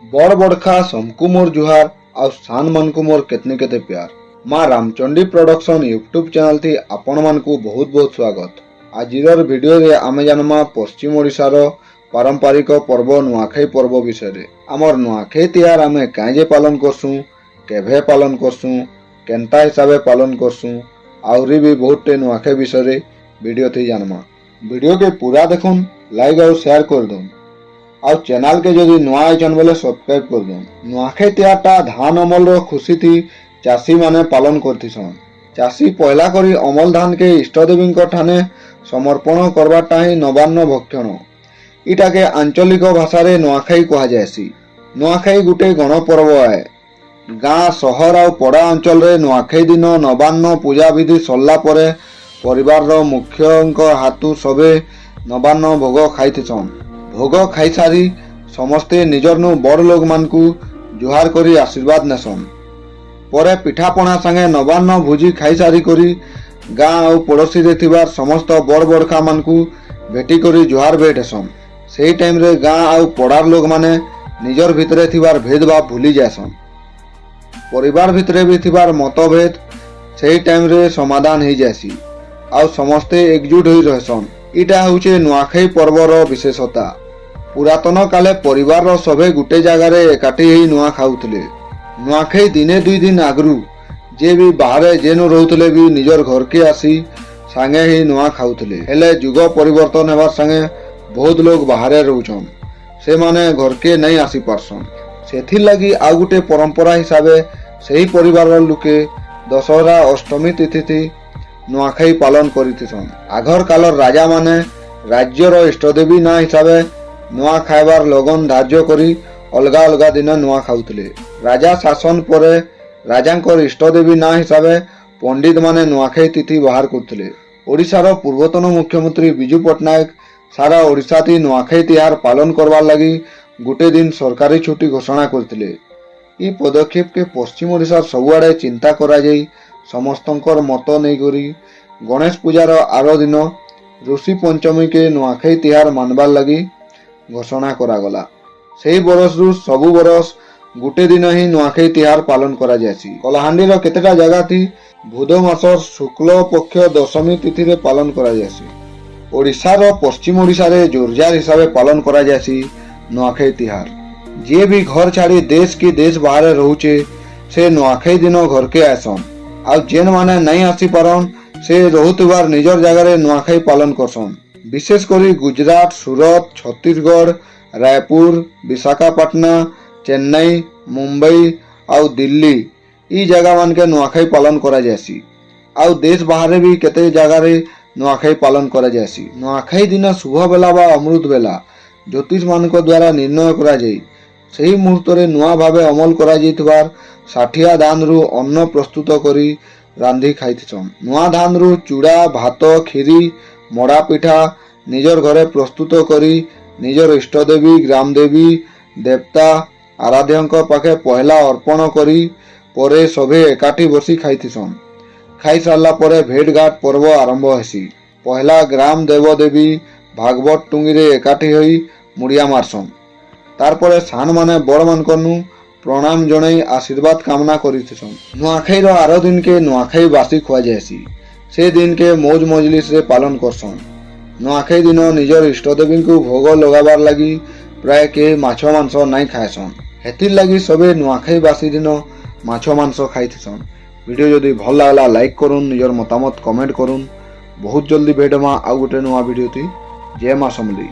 बड़ बड़खा समकु मोर जुहार आउ सान मन को मोर केतने केते प्यार। माँ रामचंडी प्रोडक्शन यूट्यूब चैनल थी आपण मानकु बहुत बहुत स्वागत। आजिर वीडियो रे आमे जानमा पश्चिम ओडिशा रो पारंपरिक पर्व नुआखाई पर्व विषय रे। आमर नुआखाई तिहार आमे काजे पालन करसु, केभे पालन करसु, केनता हिसाबे पालन करसु, आउरी भी बहुत टे नुआखाई विषय रे वीडियो थी जानमा। वीडियो के पूरा देखुन, लाइक और शेयर कर दूं। आउ चैनल के जदि नुआ आइछन बोले सब्सक्राइब कर दूं। नुआखाई तिहारटा धान अमल रो खुशी थी चाषी माने पालन करथिसन। चाषी पहला करी अमल धान के इष्ट देवी ठाने समर्पण करवाटा ही नवान्न भक्षण। इटा के आंचलिक भाषा रे नुआखाई कहा जायसी। नुआखाई गुटे गण पर्व है। गाँ सहर आउ पड़ा अंचल रे नुआखाई दिन नवान्न पूजा विधि सरला परे परिवार रो मुख्य हाथु सबे नवान्न भोग खाइथिसन। भोग खाई सारी समस्ते निजर नु बड़ लोग मान को जुहार करी आशीर्वाद नेसन। परे पिठापणा संगे नवान्न भोजी खाई सारी करी गाँ और पड़ोसी रे थिबार समस्त बड़ बड़खा मान को भेटी करी जुहार भेट हेसन। सेही टाइम रे गाँ और पड़ार लोग माने निजर भितरे थिबार भेदभाव भूली जासन। परिवार भितरे भी थिबार मतभेद सेही टाइम रे समाधान हो जासी आउ समस्ते एकजुट होई रहसन। इटा होचे नुआखाई पर्वर विशेषता। पुरातन काले परिवार रो सभे गुटे जगार एकाठी ही नुआ खाउथले। नुआखाई दिने दुई दिन आगरू जे भी बाहर जेनु रहउथले भी निजर घर के आसी संगे ही नुआ खाउथले। हेले जुग परिवर्तन हेबार संगे बहुत लोग बाहर रहउछन, से माने घर के नहीं आसी पारसन। सेथिर लगी आउ गुटे परंपरा हिसाबे सही परिवार लोके दशहरा अष्टमी तिथि थी नुआखाई पालन करिथिसन। आघर कालर राजा माने राज्यर इष्टदेवी ना हिसाबे नुआ खाइबार लगन धार्य करी अलगा अलगा दिन नुआ खाउथले। राजा शासन परे राजांकर इष्टदेवी ना हिसाबे पंडित माने नुआखाई तिथि बाहर करथिले। ओडिशार पूर्वतन मुख्यमंत्री बिजू पट्टनायक सारा ओडिशा थी नुआखाई तिहार पालन करवार लगी गुटे दिन सरकारी छुट्टी घोषणा करथिले। ई पदक्षेप के पश्चिम ओडिशार सबुआडे चिंता करा जाई समस्तंकर मत नहीं करी गणेश पूजार आर दिन ऋषि पंचमी के नुआखाई तिहार मानबार लगी घोषणा करागला। सेही बरस रु सबु बरस गुटे दिन ही नुआखाई तिहार पालन करा जायसी। कलाहांडी रो केतेटा जगह थी बुध मासर शुक्ल पक्ष दशमी तिथि रे पालन करा जायसी। ओडिशा रो पश्चिम ओडिशा रे जोरजार हिसाबे पालन करा जायसी नुआखाई तिहार। जे भी घर छाड़ी देश की देश बाहर रहउचे से नुआखाई दिन घर के आसन। आ जेन माने नहीं आसी पारन से रहुतबार निजर जगह रे नुआखाई पालन करसन। विशेष करी गुजरात, सूरत, छत्तीसगढ़, रायपुर, विशाखापट्टना, चेन्नई, मुंबई आउ दिल्ली ई जगह मान के नुआखाई पालन करा जायसी। आउ देश बाहर भी केते जगह रे नुआखाई पालन करा जायसी। नुआखाई दिन शुभ बेला बा अमृत बेला ज्योतिष मान द्वारा निर्णय करा जाई। सही मुहूर्त रे नुआ भावे अमल करा जाइतबार साठिया धान रु अन्न प्रस्तुत करी रांधी खाइथिसन। नुआ धान रु चूड़ा, भात, खीरी, मड़ा पिठा निजर घरे प्रस्तुत करी निजर इष्टदेवी, ग्रामदेवी, देवता, आराध्यंक पाखे पहला अर्पण करी परे सभे एकाठी बसी खाइथिसन। खाई सारला परे भेट घाट पर्व आरंभ हेसी। पहला ग्राम देवदेवी भागवत टुंगी रे एकाठी होई मुड़िया मारसन। तारपरे सान माने बड़ मानकनु प्रणाम जणाई आशीर्वाद कामना करिथिसन। नुआखाई रो आरो दिन के नुआखाई बासी खुआ जायसी। से दिन के मौज मजलिस रे पालन करसन। नुआखाई दिन निजर इष्टदेवी को भोग लगाबार लगी प्राय के माछ मांस नहीं खाएसन। हेतिर लगी सबे नुआखाई बासी दिन माछ मांस खाइथिसन। वीडियो जदि भल लागला लाइक करुन, निजर मतामत कमेंट करुन। बहुत जल्दी भेटमा आउ गोटे नुआ वीडियो थी। जय मां समली।